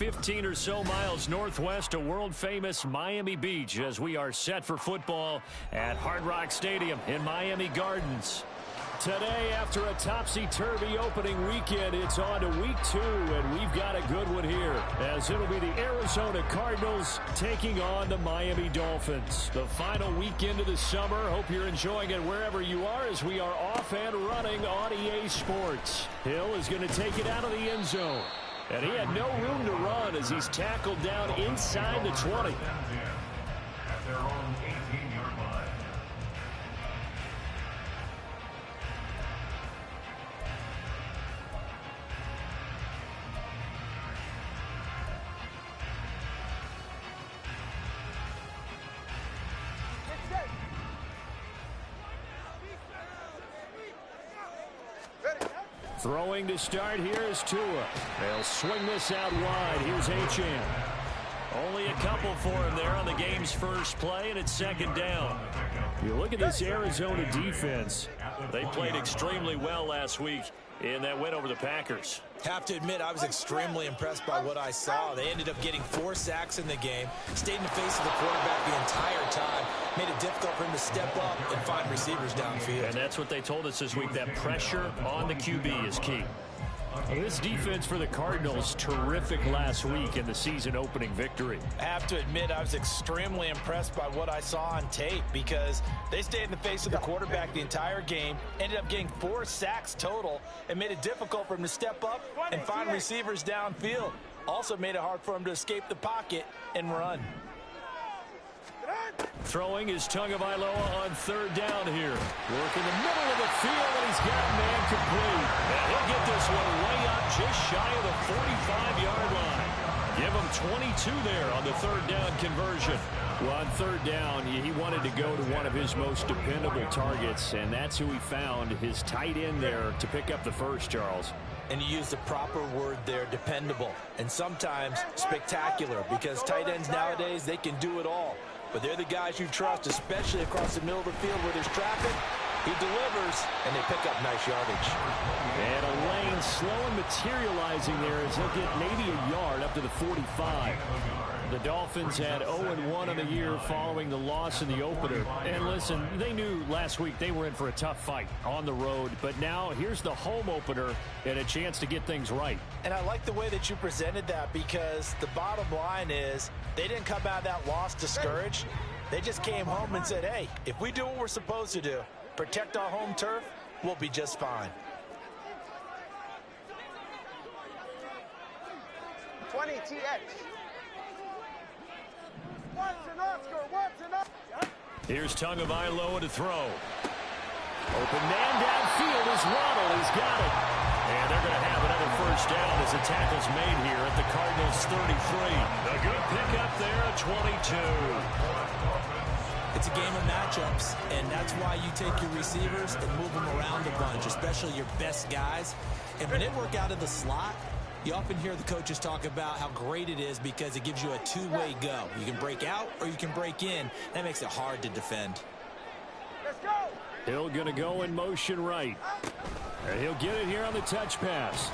15 or so miles northwest of world-famous Miami Beach as we are set for football at Hard Rock Stadium in Miami Gardens. Today, after a topsy-turvy opening weekend, it's on to week 2, and we've got a good one here, as it'll be the Arizona Cardinals taking on the Miami Dolphins. The final weekend of the summer. Hope you're enjoying it wherever you are as we are off and running on EA Sports. Hill is going to take it out of the end zone. And he had no room to run as he's tackled down inside the 20. At their own 18-yard line. Throwing to start here is Tua. They'll swing this out wide. Here's Achane. Only a couple for him there on the game's first play, and it's second down. You look at this Arizona defense. They played extremely well last week in that win over the Packers. Have to admit, I was extremely impressed by what I saw. They ended up getting 4 sacks in the game, stayed in the face of the quarterback the entire time, made it difficult for him to step up and find receivers downfield. And that's what they told us this week, that pressure on the QB is key. This defense for the Cardinals, terrific last week in the season-opening victory. I have to admit, I was extremely impressed by what I saw on tape because they stayed in the face of the quarterback the entire game, ended up getting 4 sacks total, and made it difficult for him to step up and find receivers downfield. Also made it hard for him to escape the pocket and run. Throwing is Tagovailoa on third down here. Work in the middle of the field, and he's got a man complete. And he'll get this one way up just shy of the 45-yard line. Give him 22 there on the third down conversion. Well, on third down, he wanted to go to one of his most dependable targets, and that's who he found, his tight end there, to pick up the first, Charles. And you use the proper word there, dependable, and sometimes spectacular, because tight ends nowadays, they can do it all. But they're the guys you trust, especially across the middle of the field where there's traffic. He delivers, and they pick up nice yardage. And a lane slow and materializing there as he'll get maybe a yard up to the 45. The Dolphins had 0-1 on the year following the loss in the opener. And listen, they knew last week they were in for a tough fight on the road. But now here's the home opener and a chance to get things right. And I like the way that you presented that because the bottom line is they didn't come out of that loss discouraged. They just came home and said, hey, if we do what we're supposed to do, protect our home turf, we'll be just fine. 20 TX. Here's Tagovailoa to throw. Open man downfield is Waddle. He's got it. And they're going to have another first down as the tackle's made here at the Cardinals 33. A good pickup there at 22. It's a game of matchups, and that's why you take your receivers and move them around a bunch, especially your best guys. And when they work out of the slot, you often hear the coaches talk about how great it is because it gives you a two-way go. You can break out or you can break in. That makes it hard to defend. Let's go. Hill going to go in motion right. And he'll get it here on the touch pass.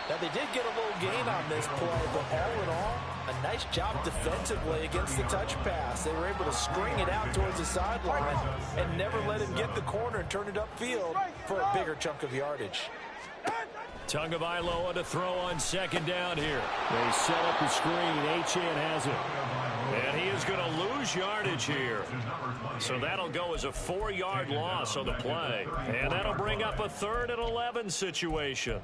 Now, they did get a little gain on this play, but all in all, a nice job defensively against the touch pass. They were able to string it out towards the sideline and never let him get the corner and turn it upfield for a bigger chunk of yardage. Tagovailoa to throw on second down here. They set up the screen. Achane has it. And he is going to lose yardage here. So that'll go as a 4-yard loss on the play. And that'll bring up a 3rd and 11 situation.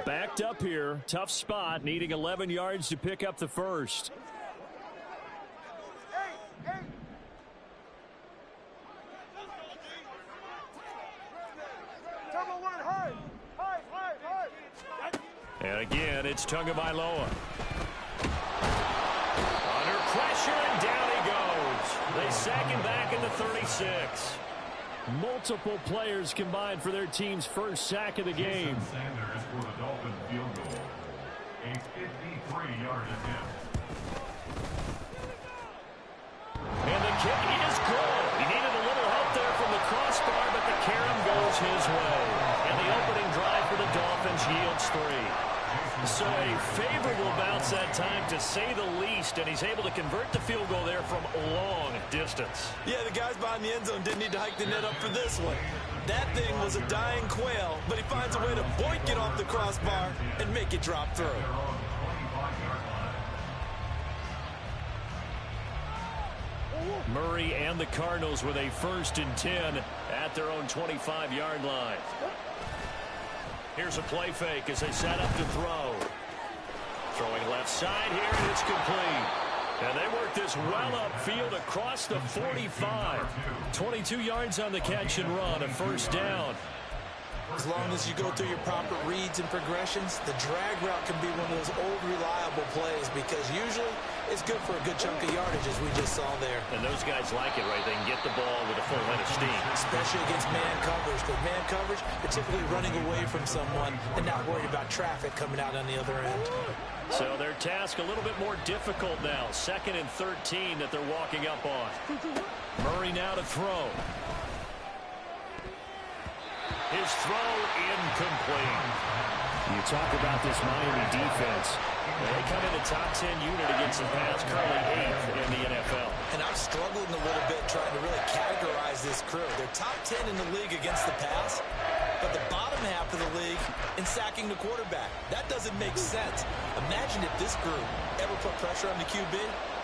Backed up here. Tough spot. Needing 11 yards to pick up the first. And again, it's Tagovailoa. Under pressure, and down he goes. They sack him back in the 36. Multiple players combined for their team's first sack of the game. Sanders for the Dolphin field goal. A 53-yard attempt. And the kick is good. He needed a little help there from the crossbar, but the carom goes his way. And the opening drive for the Dolphins yields 3. So a favorable bounce that time, to say the least, and he's able to convert the field goal there from long distance. Yeah, the guys behind the end zone didn't need to hike the net up for this one. That thing was a dying quail, but he finds a way to boink it off the crossbar and make it drop through. Murray and the Cardinals with a 1st and 10 at their own 25-yard line. Here's a play fake as they set up to throw. Throwing left side here, and it's complete. And they work this well upfield across the 45. 22 yards on the catch and run, a 1st down. As long as you go through your proper reads and progressions, the drag route can be one of those old reliable plays, because usually it's good for a good chunk of yardage, as we just saw there. And those guys like it, right? They can get the ball with a full head of steam. Especially against man coverage, because man coverage, they're typically running away from someone and not worried about traffic coming out on the other end. So their task a little bit more difficult now. 2nd and 13 that they're walking up on. Murray now to throw. His throw incomplete. You talk about this Miami defense. They come in the top 10 unit against the pass, currently 8th in the NFL. And I'm struggling a little bit trying to really categorize this crew. They're top 10 in the league against the pass, but the bottom half of the league in sacking the quarterback. That doesn't make sense. Imagine if this group ever put pressure on the QB,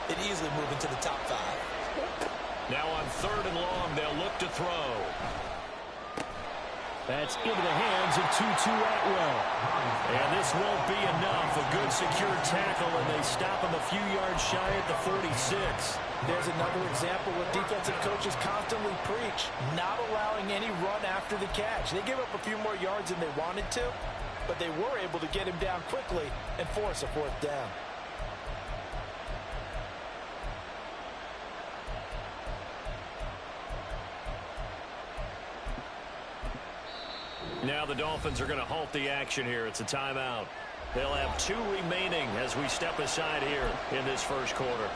they'd easily move into the top 5. Now on 3rd and long, they'll look to throw. That's into the hands of Tutu Atwell. And this won't be enough. A good secure tackle, and they stop him a few yards shy at the 46. There's another example what defensive coaches constantly preach, not allowing any run after the catch. They gave up a few more yards than they wanted to, but they were able to get him down quickly and force a 4th down. Now the Dolphins are going to halt the action here. It's a timeout. They'll have 2 remaining as we step aside here in this 1st quarter.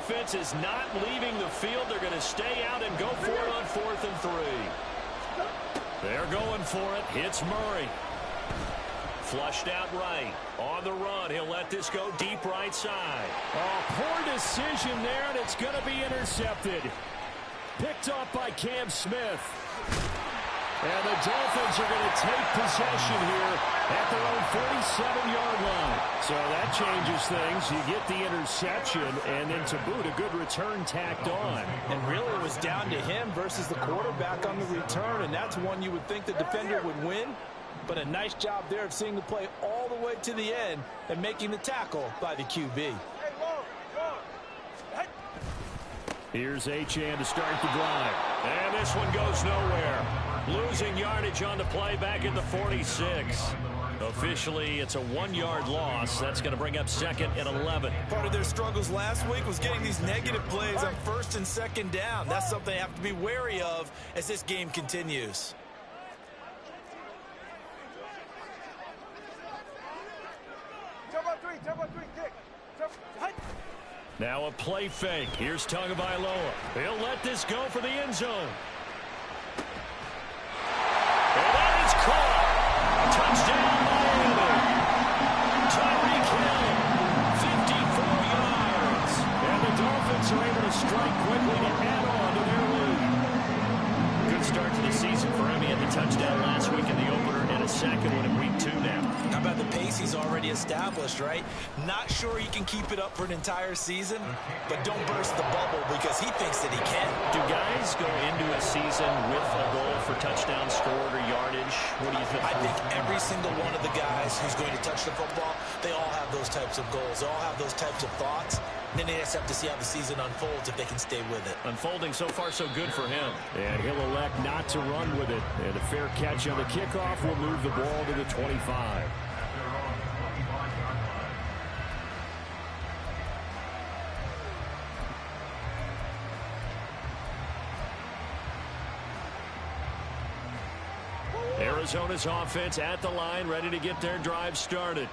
Offense is not leaving the field. They're going to stay out and go for it on 4th and 3. They're going for it. Hits Murray. Flushed out right. On the run. He'll let this go deep right side. Oh, poor decision there, and it's going to be intercepted. Picked off by Cam Smith. And the Dolphins are going to take possession here at their own 47-yard line. So that changes things. You get the interception, and then to boot, a good return tacked on. And really it was down to him versus the quarterback on the return, and that's one you would think the defender would win. But a nice job there of seeing the play all the way to the end and making the tackle by the QB. Here's Achane to start the drive. And this one goes nowhere. Losing yardage on the play back at the 46. Officially, it's a 1-yard loss. That's going to bring up 2nd and 11. Part of their struggles last week was getting these negative plays on 1st and 2nd down. That's something they have to be wary of as this game continues. Kick. Now a play fake. Here's Tagovailoa. He'll let this go for the end zone. And that is caught. Touchdown, Miami. Tyreek Hill, 54 yards. And the Dolphins are able to strike quickly to add on to their lead. Good start to the season for him. He had the touchdown last week in the opener and a second one in week 2 now. How about the pace he's already established, right? Not sure he can keep it up for an entire season, but don't burst the bubble because he thinks that he can. Do guys go into a season with a goal for touchdowns scored or yardage? What do you think? I think every single one of the guys who's going to touch the football, they all have those types of goals. They all have those types of thoughts. And then they just have to see how the season unfolds if they can stay with it. Unfolding so far so good for him. And he'll elect not to run with it. And a fair catch on the kickoff will move the ball to the 25. Arizona's offense at the line, ready to get their drive started.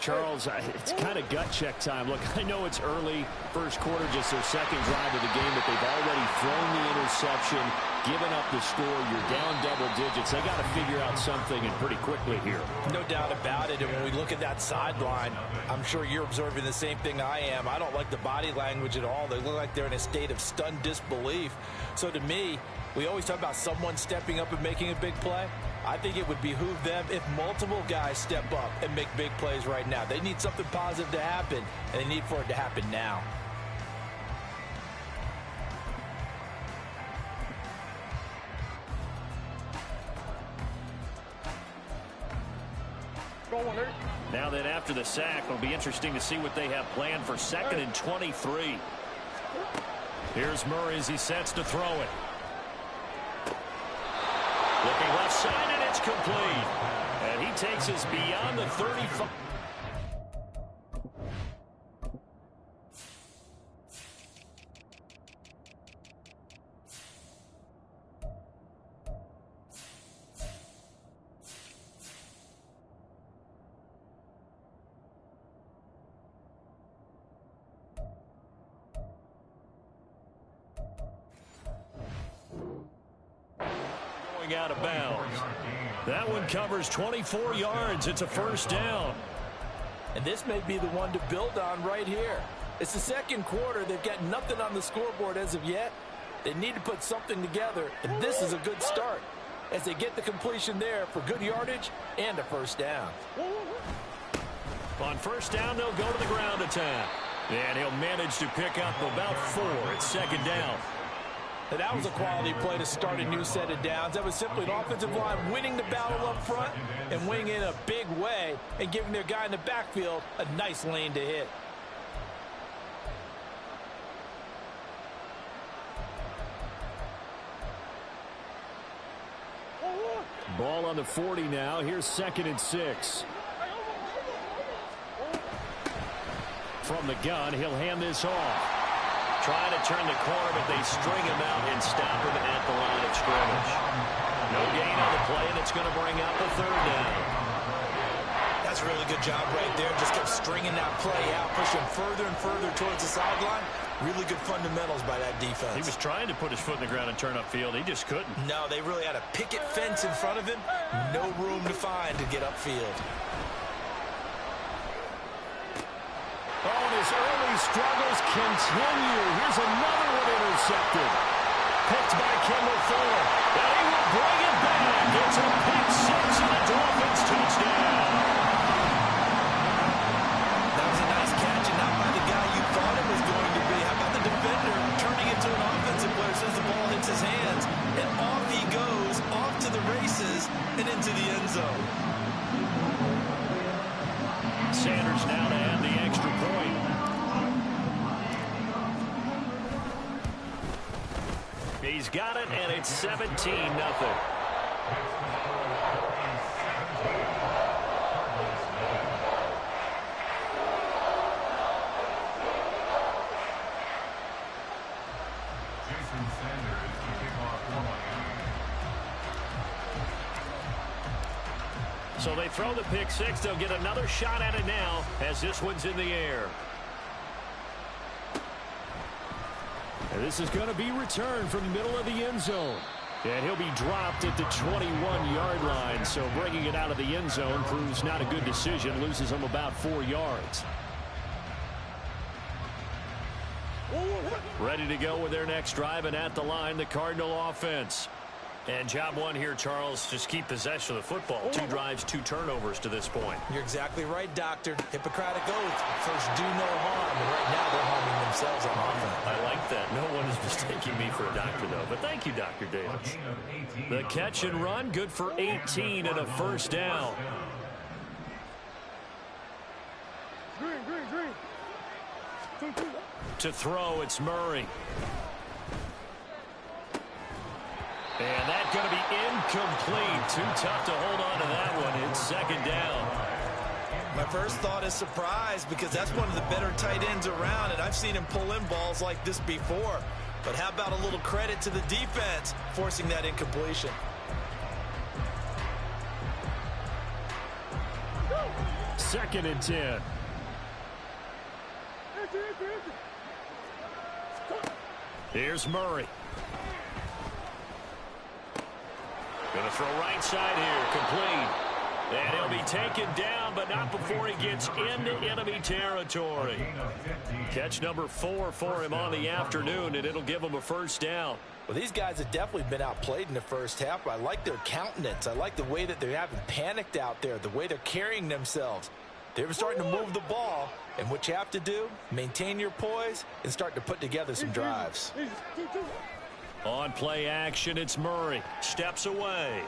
Charles, it's kind of gut check time. Look, I know it's early, first quarter, just their second drive of the game, but they've already thrown the interception, given up the score. You're down double digits. They got to figure out something, and pretty quickly here. No doubt about it. And when we look at that sideline, I'm sure you're observing the same thing I am. I don't like the body language at all. They look like they're in a state of stunned disbelief. So to me, we always talk about someone stepping up and making a big play. I think it would behoove them if multiple guys step up and make big plays right now. They need something positive to happen, and they need for it to happen now. Now then, after the sack, it'll be interesting to see what they have planned for 2nd and 23. Here's Murray as he sets to throw it. Looking left side, and it's complete. And he takes us beyond the 35. Out of bounds. That one covers 24 yards. It's a first down. And this may be the one to build on right here. It's the second quarter. They've got nothing on the scoreboard as of yet. They need to put something together, and this is a good start as they get the completion there for good yardage and a first down. On first down, they'll go to the ground attack. And he'll manage to pick up about 4. It's 2nd down. And that was a quality play to start a new set of downs. That was simply an offensive line winning the battle up front and winning in a big way and giving their guy in the backfield a nice lane to hit. Ball on the 40 now. Here's 2nd and 6. From the gun, he'll hand this off. Trying to turn the corner, but they string him out and stop him at the line of scrimmage. No gain on the play, and it's going to bring up a 3rd down. That's a really good job right there. Just kept stringing that play out, pushing further and further towards the sideline. Really good fundamentals by that defense. He was trying to put his foot in the ground and turn upfield. He just couldn't. No, they really had a picket fence in front of him. No room to find to get upfield. Oh, and his early struggles continue. Here's another one intercepted. Picked by Kendall Fuller. And he will bring it back. It's a pick 6 and a Dolphins touchdown. That was a nice catch, and not by the guy you thought it was going to be. How about the defender turning it to an offensive player as soon as the ball hits his hands? And off he goes, off to the races, and into the end zone. Sanders now to add the extra point. He's got it, and it's 17-0. So they throw the pick 6. They'll get another shot at it now as this one's in the air. And this is going to be returned from the middle of the end zone. And he'll be dropped at the 21-yard line. So bringing it out of the end zone proves not a good decision. Loses him about 4 yards. Ready to go with their next drive, and at the line, the Cardinal offense. And job one here, Charles, just keep possession of the football. 2 drives, 2 turnovers to this point. You're exactly right, Doctor. Hippocratic oath. First, do no harm. And right now, they're harming themselves on offense. I like that. No one is mistaking me for a doctor, though. But thank you, Dr. Davis. The catch and run, good for 18 and a first down. To throw, it's Murray. And that's going to be incomplete. Too tough to hold on to that one. It's 2nd down. My first thought is surprise, because that's one of the better tight ends around, and I've seen him pull in balls like this before. But how about a little credit to the defense forcing that incompletion? 2nd and 10. Here's Murray. Going to throw right side here, complete. And he'll be taken down, but not before he gets into enemy territory. Catch number 4 for him on the afternoon, and it'll give him a first down. Well, these guys have definitely been outplayed in the first half. I like their countenance. I like the way that they haven't panicked out there, the way they're carrying themselves. They're starting to move the ball, and what you have to do, maintain your poise and start to put together some drives. On play action, it's Murray. Steps away.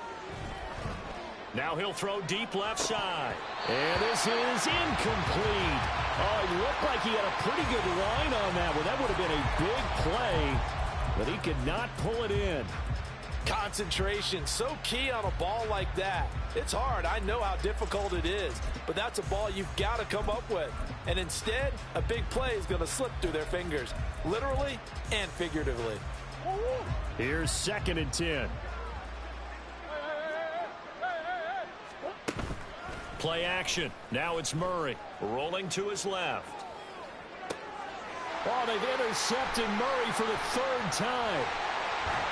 Now he'll throw deep left side. And this is incomplete. Oh, it looked like he had a pretty good line on that one. That would have been a big play, but he could not pull it in. Concentration, so key on a ball like that. It's hard. I know how difficult it is, but that's a ball you've got to come up with. And instead, a big play is going to slip through their fingers, literally and figuratively. Here's 2nd and 10. Play action. Now it's Murray rolling to his left. Oh, they've intercepted Murray for the 3rd time.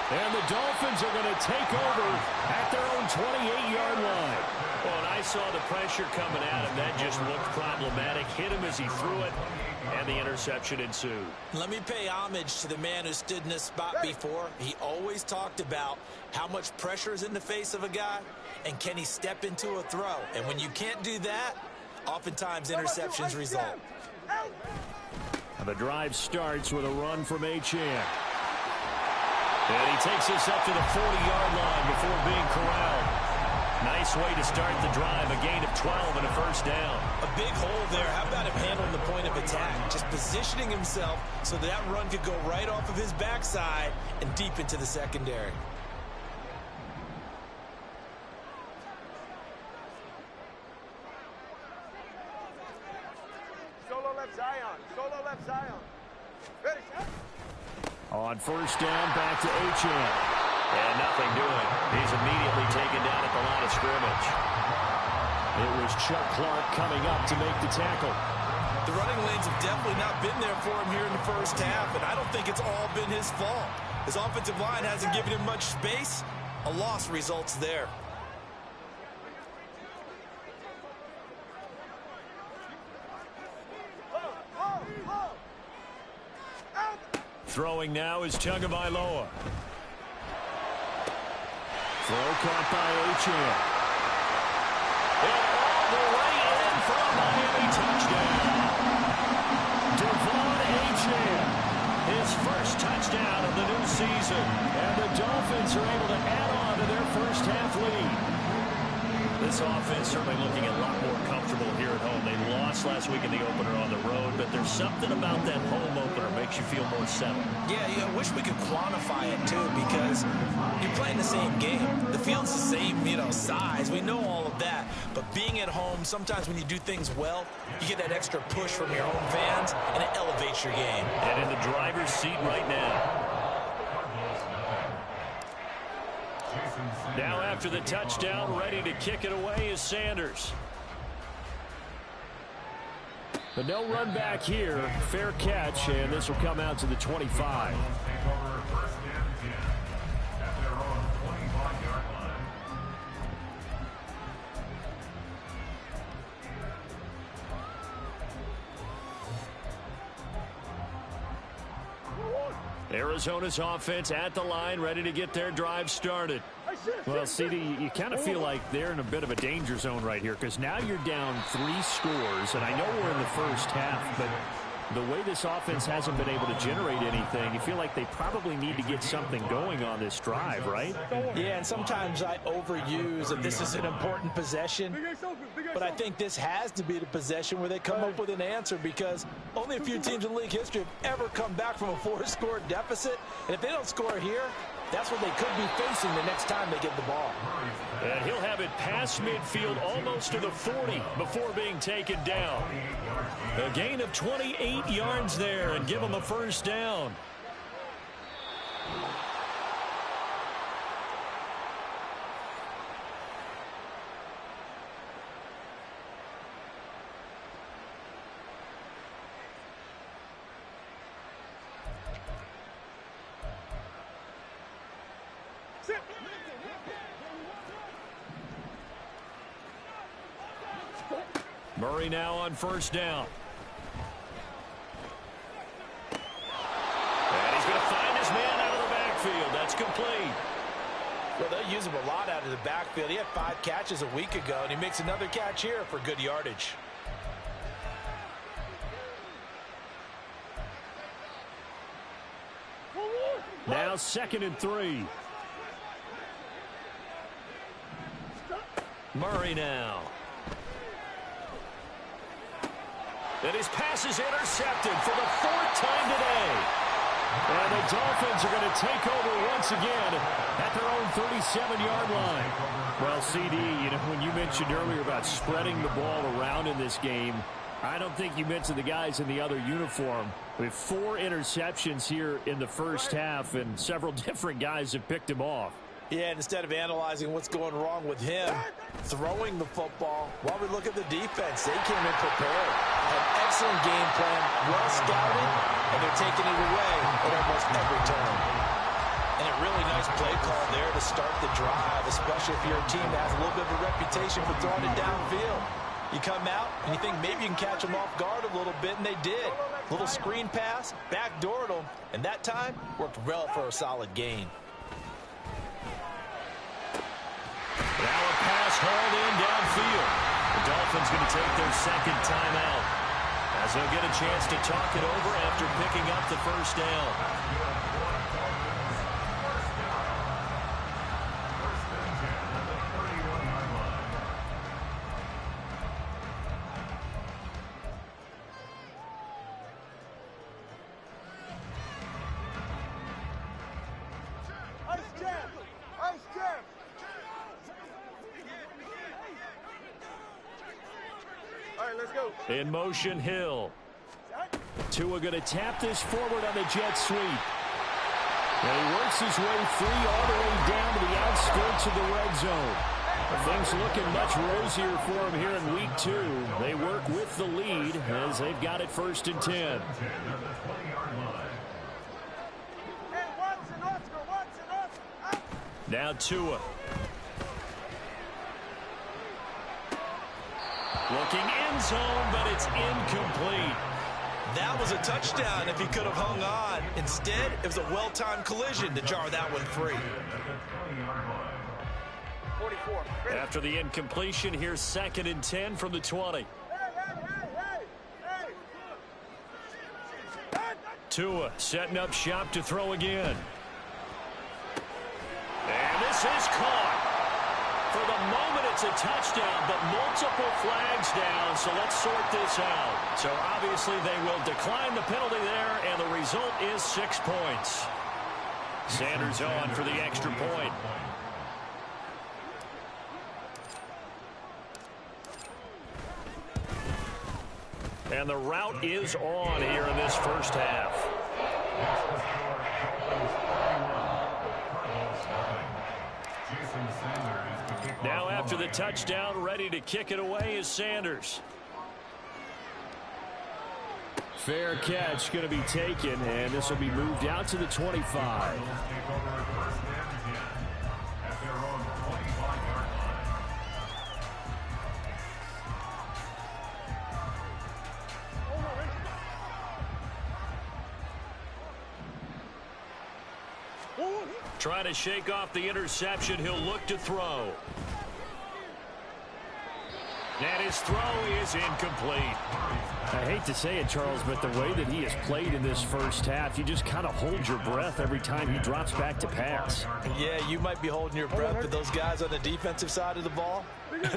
And the Dolphins are going to take over at their own 28-yard line. Well, and I saw the pressure coming at him. That just looked problematic. Hit him as he threw it, and the interception ensued. Let me pay homage to the man who stood in this spot before. He always talked about how much pressure is in the face of a guy, and can he step into a throw. And when you can't do that, oftentimes interceptions result. And the drive starts with a run from Achane. And he takes this up to the 40-yard line before being corralled. Nice way to start the drive, a gain of 12 and a first down. A big hole there. How about him handling the point of attack? Just positioning himself so that run could go right off of his backside and deep into the secondary. Solo left Zion. Solo left Zion. Ready, shot. On first down, back to Achane. And nothing doing. He's immediately taken down at the line of scrimmage. It was Chuck Clark coming up to make the tackle. The running lanes have definitely not been there for him here in the first half, and I don't think it's all been his fault. His offensive line hasn't given him much space. A loss results there. Throwing now is Tagovailoa. Throw caught by Achane. And all the way in for a Miami touchdown. Devon Achane, his first touchdown of the new season. And the Dolphins are able to add on to their first half lead. This offense certainly looking a lot more comfortable here at home. They lost last week in the opener on the road, but there's something about that home opener makes you feel more settled. Yeah, I wish we could quantify it, too, because you're playing the same game. The field's the same, size. We know all of that. But being at home, sometimes when you do things well, you get that extra push from your home fans, and it elevates your game. And in the driver's seat right now. Now after the touchdown, ready to kick it away is Sanders. But no run back here. Fair catch, and this will come out to the 25. Arizona's offense at the line, ready to get their drive started. Well, CD, you kind of feel like they're in a bit of a danger zone right here because now you're down 3 scores, and I know we're in the first half, but the way this offense hasn't been able to generate anything, you feel like they probably need to get something going on this drive, right? Yeah, and sometimes I overuse that this is an important possession, but I think this has to be the possession where they come up with an answer because only a few teams in league history have ever come back from a 4-score deficit, and if they don't score here, that's what they could be facing the next time they get the ball. And he'll have it past midfield almost to the 40 before being taken down. A gain of 28 yards there and give him a first down. Murray now on first down. And he's going to find his man out of the backfield. That's complete. Well, they'll use him a lot out of the backfield. He had 5 catches a week ago, and he makes another catch here for good yardage. Now 2nd and 3. Murray now. And his pass is intercepted for the 4th time today. And the Dolphins are going to take over once again at their own 37-yard line. Well, CD, you know, when you mentioned earlier about spreading the ball around in this game, I don't think you mentioned the guys in the other uniform. We have 4 interceptions here in the first half, and several different guys have picked him off. Yeah, and instead of analyzing what's going wrong with him, throwing the football, while we look at the defense, they came in prepared. An excellent game plan, well scouted, and they're taking it away at almost every turn. And a really nice play call there to start the drive, especially if you're a team that has a little bit of a reputation for throwing it downfield. You come out and you think maybe you can catch them off guard a little bit, and they did. Little screen pass, backdoored them, and that time worked well for a solid gain. Now a pass hauled in downfield. The Dolphins going to take their 2nd timeout as they'll get a chance to talk it over after picking up the first down. In motion, Hill. Tua going to tap this forward on the jet sweep. And he works his way free all the way down to the outskirts of the red zone. Things looking much rosier for him here in week 2. They work with the lead as they've got it 1st and 10. Now Tua. Looking end zone, but it's incomplete. That was a touchdown if he could have hung on. Instead, it was a well-timed collision to jar that one free. 44. After the incompletion, here's 2nd and 10 from the 20. Tua setting up shop to throw again. And this is caught. For the moment, it's a touchdown, but multiple flags down, so let's sort this out. So obviously they will decline the penalty there, and the result is 6 points. Sanders on for the extra point. And the route is on here in this first half. Now after the touchdown, ready to kick it away is Sanders. Fair catch going to be taken, and this will be moved out to the 25. Trying to shake off the interception. He'll look to throw. And his throw is incomplete. I hate to say it, Charles, but the way that he has played in this first half, you just kind of hold your breath every time he drops back to pass. Yeah, you might be holding your breath, but those guys on the defensive side of the ball,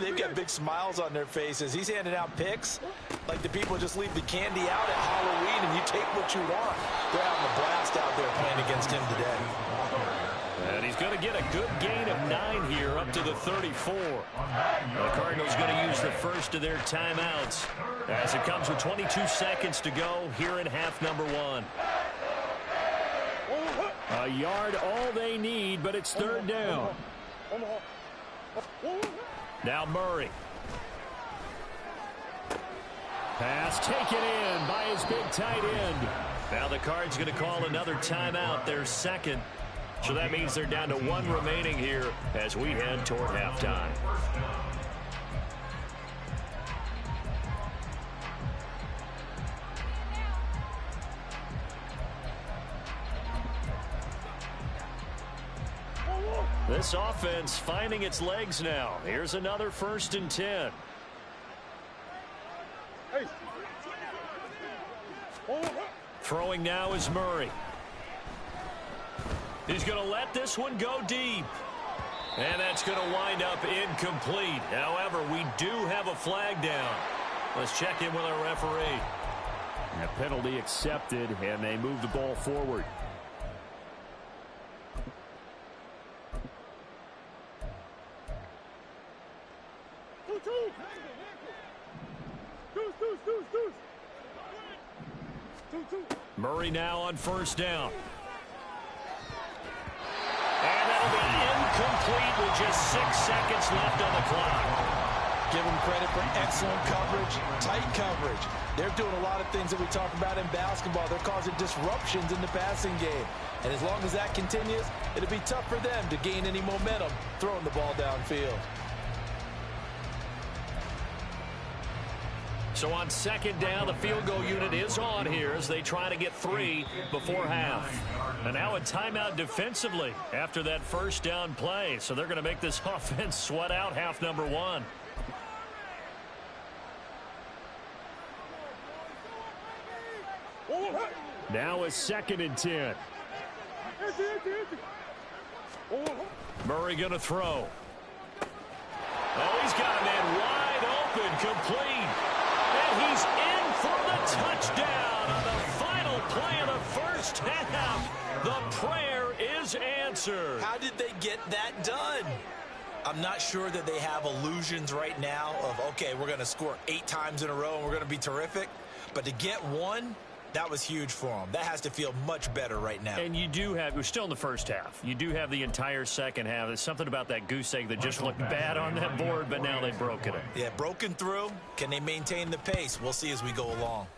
they've got big smiles on their faces. He's handing out picks like the people just leave the candy out at Halloween and you take what you want. They're having a blast out there playing against him today. And he's going to get a good gain of 9 here up to the 34. The Cardinals going to use the first of their timeouts as it comes with 22 seconds to go here in half number 1. A yard all they need, but it's 3rd down. Now Murray. Pass taken in by his big tight end. Now the Cards going to call another timeout, their 2nd. So that means they're down to 1 remaining here as we head toward halftime. This offense finding its legs now. Here's another 1st and 10. Throwing now is Murray. He's going to let this one go deep. And that's going to wind up incomplete. However, we do have a flag down. Let's check in with our referee. A penalty accepted, and they move the ball forward. Murray now on 1st down. And that'll be incomplete with just 6 seconds left on the clock. Give them credit for excellent coverage, tight coverage. They're doing a lot of things that we talk about in basketball. They're causing disruptions in the passing game. And as long as that continues, it'll be tough for them to gain any momentum throwing the ball downfield. So on 2nd down, the field goal unit is on here as they try to get 3 before half. And now a timeout defensively after that 1st down play. So they're going to make this offense sweat out half number 1. Now a 2nd and 10. Murray going to throw. Oh, he's got a man wide open, complete. And he's in for the touchdown on the final play of the 1st half. The prayer is answered. How did they get that done? I'm not sure that they have illusions right now of, okay, we're going to score 8 times in a row and we're going to be terrific. But to get one, that was huge for them. That has to feel much better right now. And you do have, we're still in the 1st half. You do have the entire 2nd half. There's something about that goose egg that just looked bad on that board, but now they've broken it. Yeah, broken through. Can they maintain the pace? We'll see as we go along.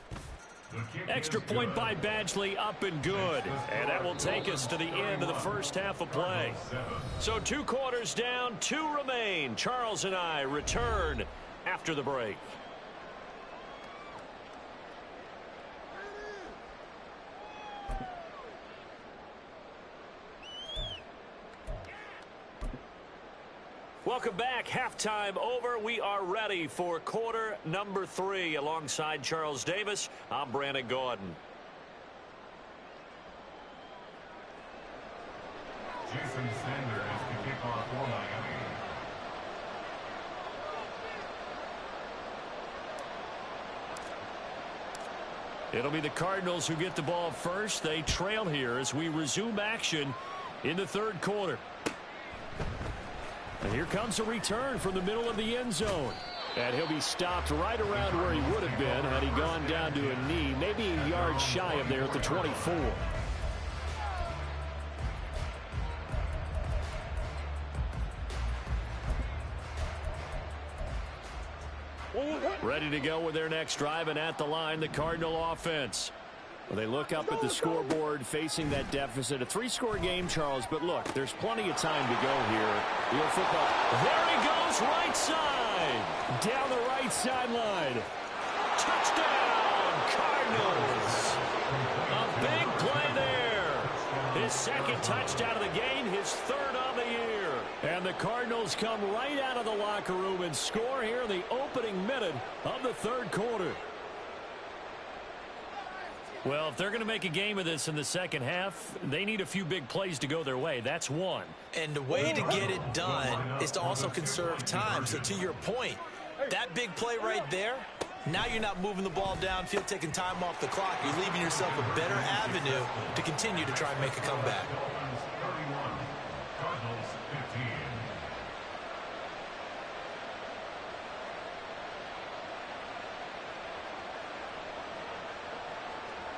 Extra point by Badgley, up and good. And that will take us to the end of the 1st half of play. So 2 quarters down, 2 remain. Charles and I return after the break. Welcome back. Halftime over. We are ready for quarter number 3. Alongside Charles Davis, I'm Brandon Gaudin. Jason Sanders to kick off for Miami. It'll be the Cardinals who get the ball first. They trail here as we resume action in the 3rd quarter. And here comes a return from the middle of the end zone. And he'll be stopped right around where he would have been had he gone down to a knee, maybe a yard shy of there at the 24. Ready to go with their next drive, and at the line, the Cardinal offense. Well, they look up at the scoreboard facing that deficit. A 3-score game, Charles, but look, there's plenty of time to go here. Real football. There he goes, right side. Down the right sideline. Touchdown, Cardinals. A big play there. His 2nd touchdown of the game, his 3rd on the year. And the Cardinals come right out of the locker room and score here in the opening minute of the 3rd quarter. Well, if they're going to make a game of this in the 2nd half, they need a few big plays to go their way. That's one. And the way to get it done is to also conserve time. So to your point, that big play right there, now you're not moving the ball downfield, taking time off the clock. You're leaving yourself a better avenue to continue to try and make a comeback. Cardinals 15.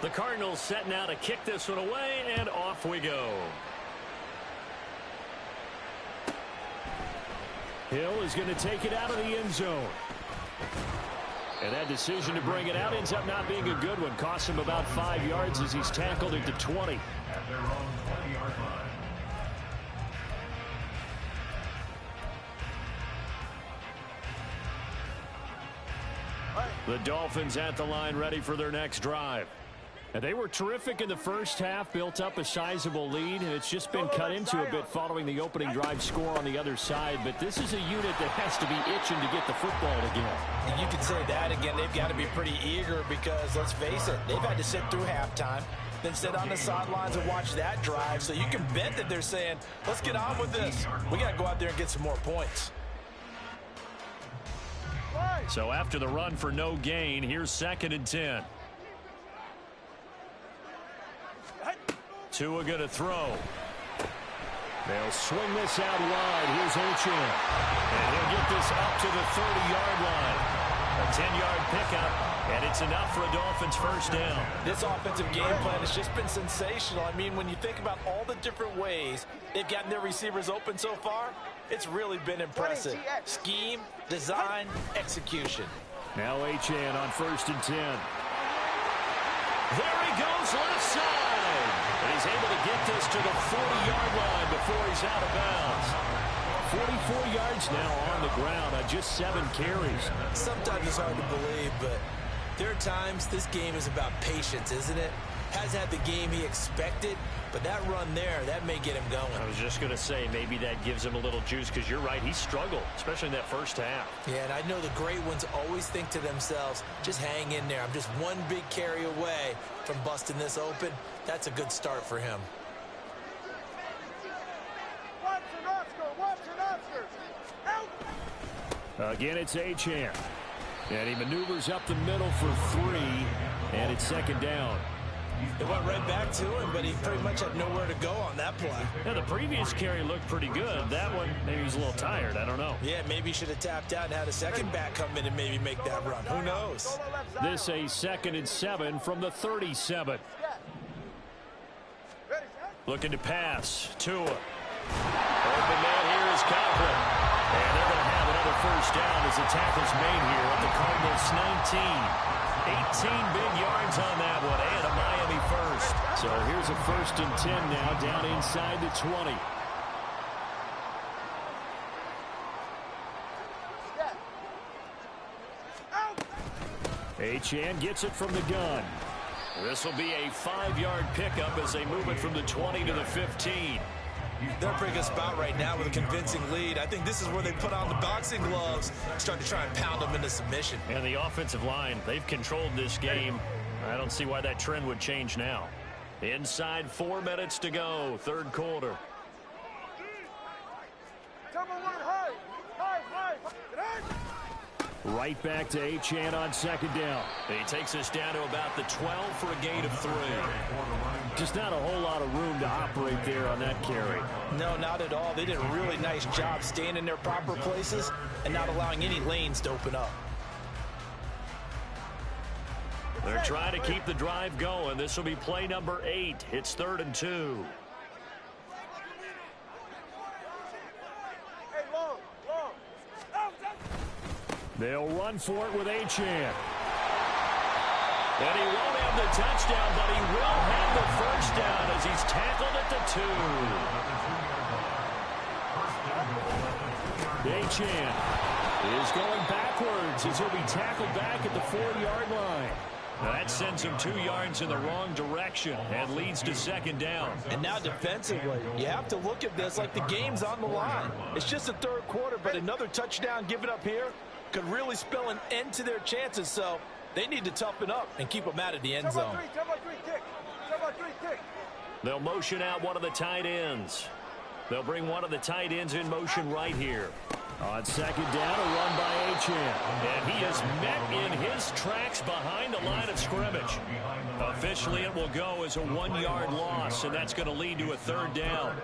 The Cardinals setting out to kick this one away, and off we go. Hill is going to take it out of the end zone. And that decision to bring it out ends up not being a good one. Costs him about 5 yards as he's tackled at the 20. At their own 20-yard line. The Dolphins at the line ready for their next drive. They were terrific in the first half, built up a sizable lead, and it's just been cut into a bit following the opening drive score on the other side. But this is a unit that has to be itching to get the football again. And you can say that again. They've got to be pretty eager because, let's face it, they've had to sit through halftime, then sit on the sidelines and watch that drive. So you can bet that they're saying, let's get on with this. We got to go out there and get some more points. So after the run for no gain, here's 2nd and 10. Tua going to throw. They'll swing this out wide. Here's Achane. And he'll get this up to the 30-yard line. A 10-yard pickup, and it's enough for a Dolphins first down. This offensive game plan has just been sensational. I mean, when you think about all the different ways they've gotten their receivers open so far, it's really been impressive. Scheme, design, execution. Now Achane on 1st and 10. There he goes, left side. And he's able to get this to the 40-yard line before he's out of bounds. 44 yards now on the ground on just 7 carries. Sometimes it's hard to believe, but there are times this game is about patience, isn't it? Hasn't had the game he expected, but that run there, that may get him going. I was just going to say, maybe that gives him a little juice, because you're right, he struggled, especially in that first half. Yeah, and I know the great ones always think to themselves, just hang in there. I'm just one big carry away from busting this open. That's a good start for him. Again, it's Achane. And he maneuvers up the middle for 3, and it's 2nd down. It went right back to him, but he pretty much had nowhere to go on that play. Yeah, the previous carry looked pretty good. That one, maybe he was a little tired. I don't know. Yeah, maybe he should have tapped out and had a second back come in and maybe make that run. Who knows? This a 2nd and 7 from the 37. Looking to pass. Tua. Open man here is Conklin. And they're going to have another first down as the tackle's made here at the Cardinals 19. 18 big yards on that one, and a Miami first. So here's a 1st and 10 now, down inside the 20. Achane gets it from the gun. This will be a 5-yard pickup as they move it from the 20 to the 15. They're in a pretty good spot right now with a convincing lead. I think this is where they put on the boxing gloves, start to try and pound them into submission. And the offensive line, they've controlled this game. I don't see why that trend would change now. Inside 4 minutes to go, 3rd quarter. Right back to Achane on 2nd down. He takes us down to about the 12 for a gain of 3. Just not a whole lot of room to operate there on that carry. No, not at all. They did a really nice job staying in their proper places and not allowing any lanes to open up. They're trying to keep the drive going. This will be play number 8. It's 3rd and 2. They'll run for it with Achane. And he won't have the touchdown, but he will have the first down as he's tackled at the 2. Achane is going backwards as he'll be tackled back at the 4-yard line. Now that sends him 2 yards in the wrong direction and leads to 2nd down. And now defensively, you have to look at this like the game's on the line. It's just the 3rd quarter, but another touchdown given up here could really spell an end to their chances, so they need to toughen up and keep them out of the end zone. They'll motion out one of the tight ends. They'll bring one of the tight ends in motion right here. On 2nd down, a run by Achane. And he is met in his tracks behind the line of scrimmage. Officially, it will go as a 1-yard loss, and that's going to lead to a 3rd down.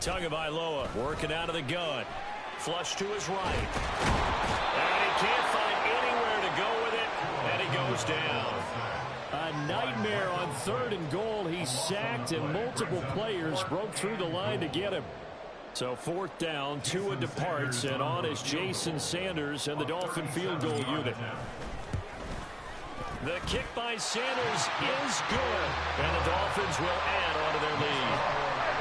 Tagovailoa working out of the gun. Flush to his right. And he can't find anywhere to go with it. And he goes down. A nightmare on 3rd and goal. He's sacked and multiple players broke through the line to get him. So 4th down, Tua departs, and on is Jason Sanders and the Dolphin field goal unit. The kick by Sanders is good, and the Dolphins will add on to their lead.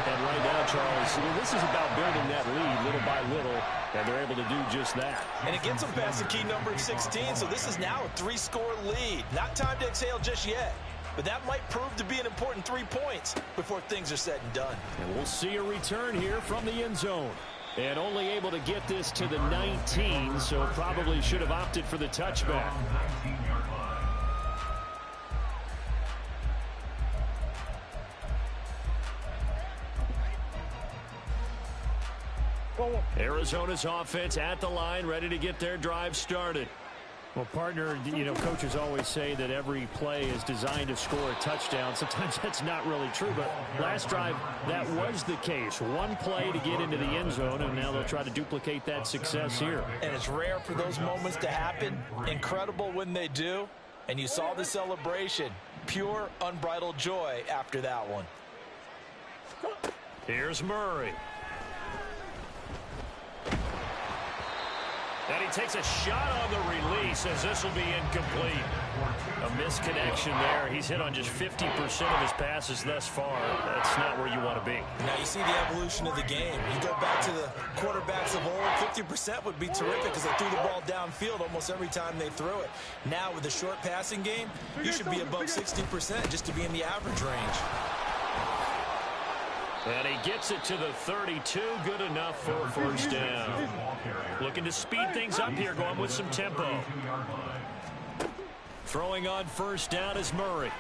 And right now, Charles, this is about building that lead little by little, and they're able to do just that. And it gets them past the key number of 16, so this is now a 3-score lead. Not time to exhale just yet, but that might prove to be an important 3 points before things are said and done. And we'll see a return here from the end zone. And only able to get this to the 19, so probably should have opted for the touchback. Arizona's offense at the line, ready to get their drive started. Well, partner, coaches always say that every play is designed to score a touchdown. Sometimes that's not really true, but last drive, that was the case. One play to get into the end zone, and now they'll try to duplicate that success here. And it's rare for those moments to happen. Incredible when they do. And you saw the celebration. Pure, unbridled joy after that one. Here's Murray. And he takes a shot on the release as this will be incomplete. A misconnection there. He's hit on just 50% of his passes thus far. That's not where you want to be. Now you see the evolution of the game. You go back to the quarterbacks of old, 50% would be terrific because they threw the ball downfield almost every time they threw it. Now with the short passing game, you should be above 60% just to be in the average range. And he gets it to the 32. Good enough for a first down. Looking to speed things up here, going with some tempo. Throwing on first down is Murray.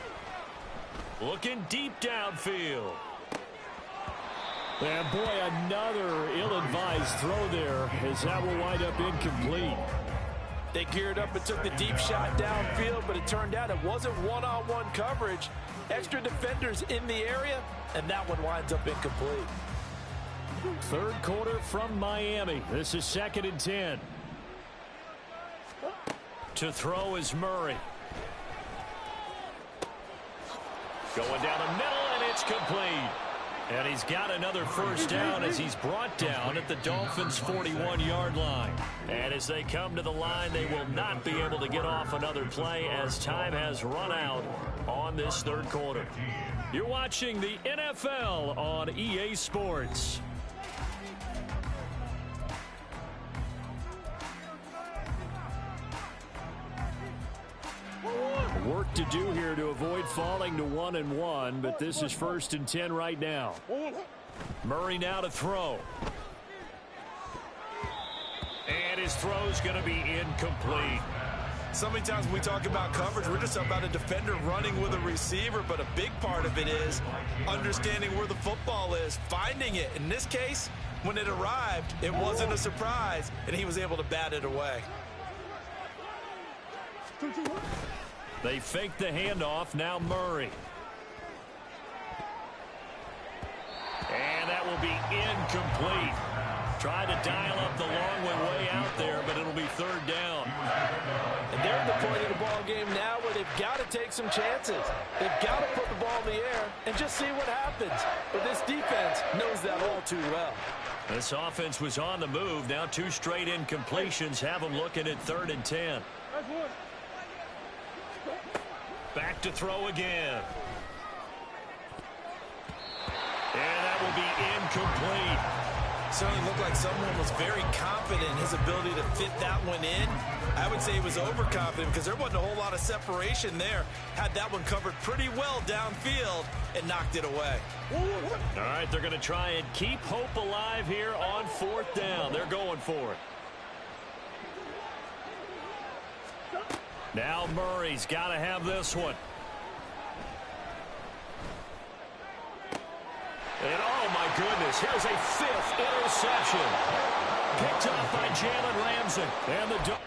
Looking deep downfield. And boy, another ill-advised throw there as that will wind up incomplete. They geared up and took the deep shot downfield, but it turned out it wasn't one-on-one coverage. Extra defenders in the area, and that one winds up incomplete. Third quarter from Miami. This is 2nd and 10. To throw is Murray. Going down the middle, and it's complete. And he's got another first down as he's brought down at the Dolphins' 41-yard line. And as they come to the line, they will not be able to get off another play as time has run out on this third quarter. You're watching the NFL on EA Sports. Work to do here to avoid falling to 1-1, but this is 1st and 10 right now. Murray now to throw. And his throw's going to be incomplete. So many times when we talk about coverage, we're just about a defender running with a receiver, but a big part of it is understanding where the football is, finding it. In this case, when it arrived, it wasn't a surprise, and he was able to bat it away. They fake the handoff. Now Murray. And that will be incomplete. Tried to dial up the long one way out there, but it'll be 3rd down. And they're at the point of the ball game now where they've got to take some chances. They've got to put the ball in the air and just see what happens. But this defense knows that all too well. This offense was on the move. Now 2 straight incompletions have them looking at 3rd and 10. Back to throw again. And that will be incomplete. Certainly looked like someone was very confident in his ability to fit that one in. I would say he was overconfident because there wasn't a whole lot of separation there. Had that one covered pretty well downfield and knocked it away. All right, they're going to try and keep hope alive here on 4th down. They're going for it. Now Murray's got to have this one. And oh my goodness, here's a 5th interception. Picked up by Jalen Ramsey. And the